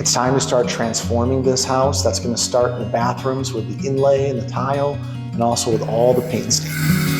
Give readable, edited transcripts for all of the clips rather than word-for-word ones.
It's time to start transforming this house. That's going to start in the bathrooms with the inlay and the tile, and also with all the paint stains.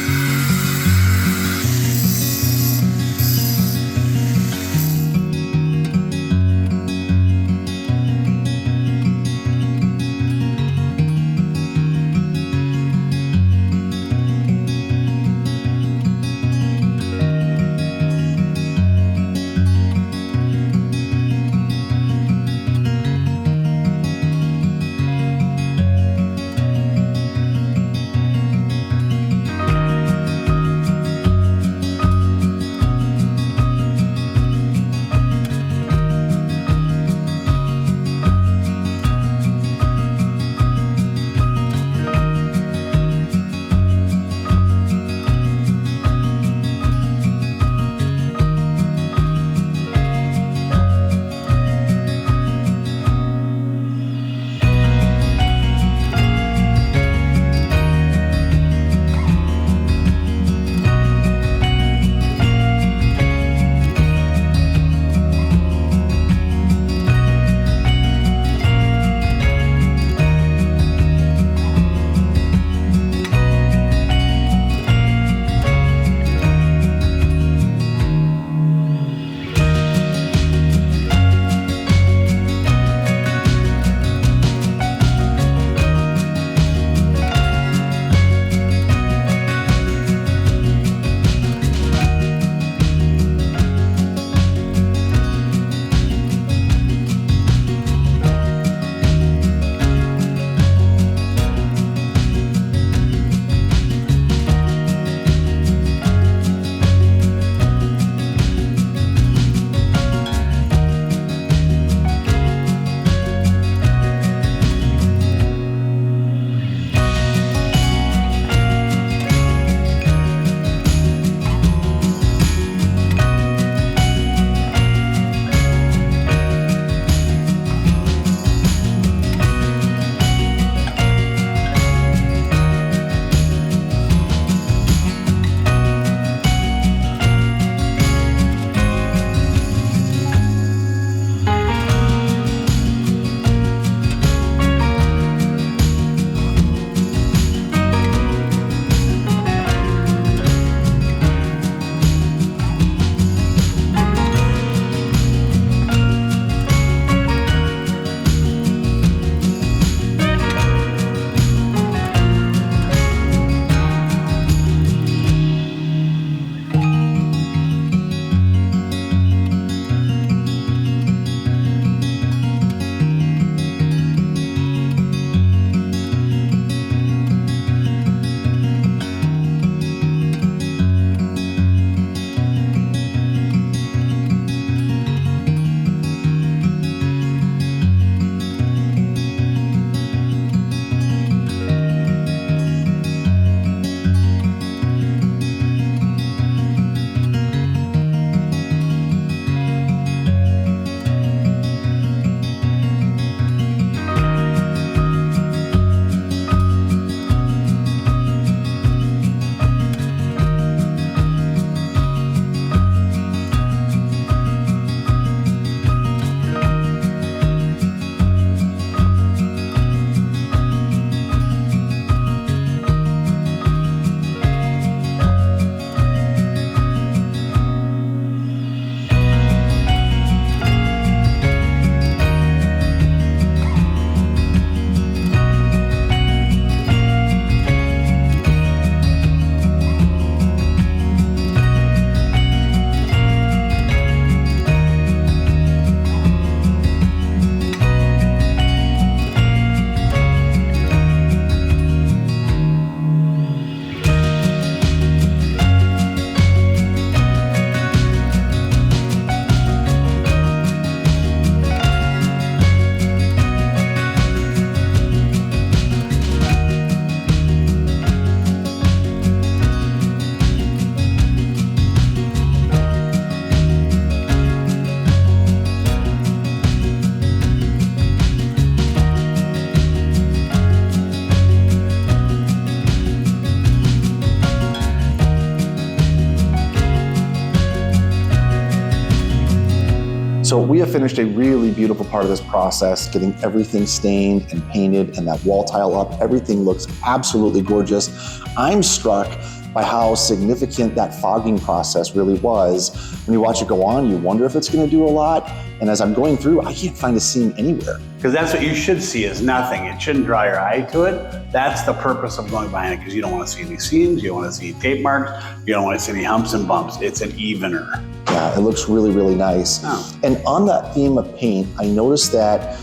So we have finished a really beautiful part of this process, getting everything stained and painted and that wall tile up. Everything looks absolutely gorgeous. I'm struck by how significant that fogging process really was. When you watch it go on, you wonder if it's gonna do a lot. And as I'm going through, I can't find a seam anywhere. Because that's what you should see is nothing. It shouldn't draw your eye to it. That's the purpose of going behind it, because you don't want to see any seams, you don't want to see tape marks, you don't want to see any humps and bumps. It's an evener. Yeah, it looks really, really nice. Oh. And on that theme of paint, I noticed that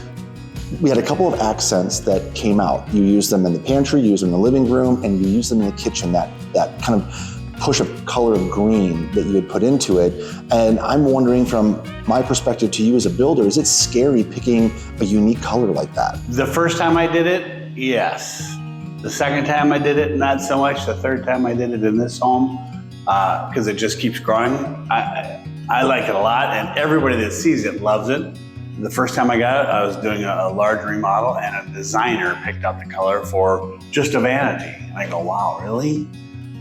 we had a couple of accents that came out. You used them in the pantry, you used them in the living room, and you used them in the kitchen, that kind of push of color of green that you had put into it. And I'm wondering, from my perspective to you as a builder, is it scary picking a unique color like that? The first time I did it, yes. The second time I did it, not so much. The third time I did it in this home, because it just keeps growing. I like it a lot, and everybody that sees it loves it. The first time I got it, I was doing a large remodel, and a designer picked out the color for just a vanity. And I go, wow, really?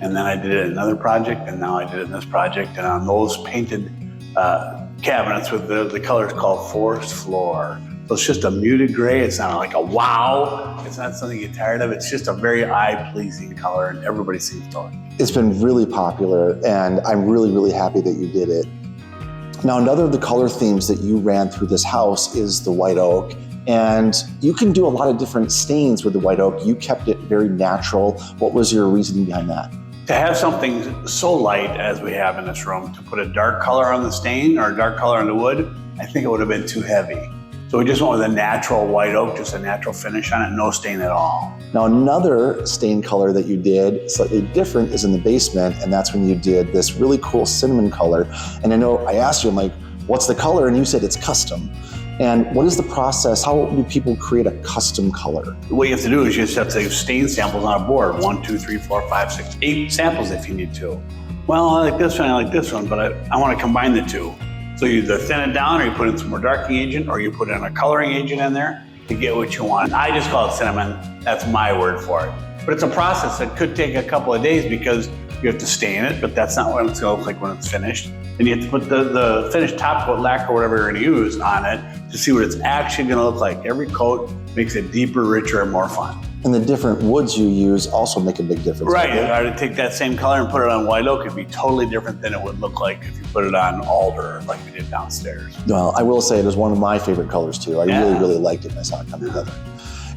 And then I did it in another project, and now I did it in this project. And on those painted cabinets with the color is called Forest Floor. So it's just a muted gray. It's not like a wow. It's not something you get tired of. It's just a very eye-pleasing color, and everybody seems to like it. It's been really popular, and I'm really, really happy that you did it. Now, another of the color themes that you ran through this house is the white oak. And you can do a lot of different stains with the white oak. You kept it very natural. What was your reasoning behind that? To have something so light as we have in this room, to put a dark color on the stain or a dark color on the wood, I think it would have been too heavy. So we just went with a natural white oak, just a natural finish on it, no stain at all. Now, another stain color that you did, slightly different, is in the basement, and that's when you did this really cool cinnamon color. And I know I asked you, I'm like, what's the color? And you said it's custom. And what is the process? How do people create a custom color? What you have to do is you just have to have stain samples on a board. 1, 2, 3, 4, 5, 6, 8 samples if you need to. Well, I like this one, I like this one, but I want to combine the two. So you either thin it down, or you put in some more darkening agent, or you put in a coloring agent in there to get what you want. I just call it cinnamon. That's my word for it. But it's a process that could take a couple of days, because you have to stain it, but that's not what it's going to look like when it's finished. And you have to put the finished top coat, lacquer, or whatever you're going to use on it to see what it's actually going to look like. Every coat makes it deeper, richer, and more fun. And the different woods you use also make a big difference. Right, if I were to take that same color and put it on white oak, it'd be totally different than it would look like if you put it on alder like we did downstairs. Well, I will say it is one of my favorite colors too. I really, really liked it when I saw it come together.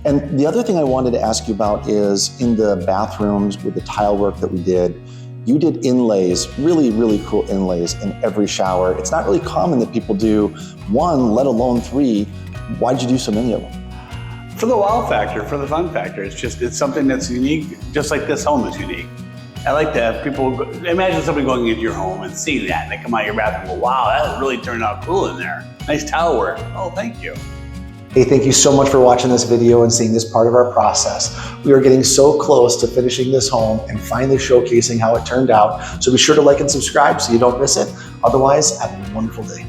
And the other thing I wanted to ask you about is in the bathrooms with the tile work that we did, you did inlays, really, really cool inlays in every shower. It's not really common that people do 1, let alone 3. Why'd you do so many of them? For the wow factor, for the fun factor. It's something that's unique, just like this home is unique. I like to have people, imagine somebody going into your home and seeing that, and they come out of your bathroom and go, wow, that really turned out cool in there. Nice tile work. Oh, thank you. Hey, thank you so much for watching this video and seeing this part of our process. We are getting so close to finishing this home and finally showcasing how it turned out. So be sure to like and subscribe so you don't miss it. Otherwise, have a wonderful day.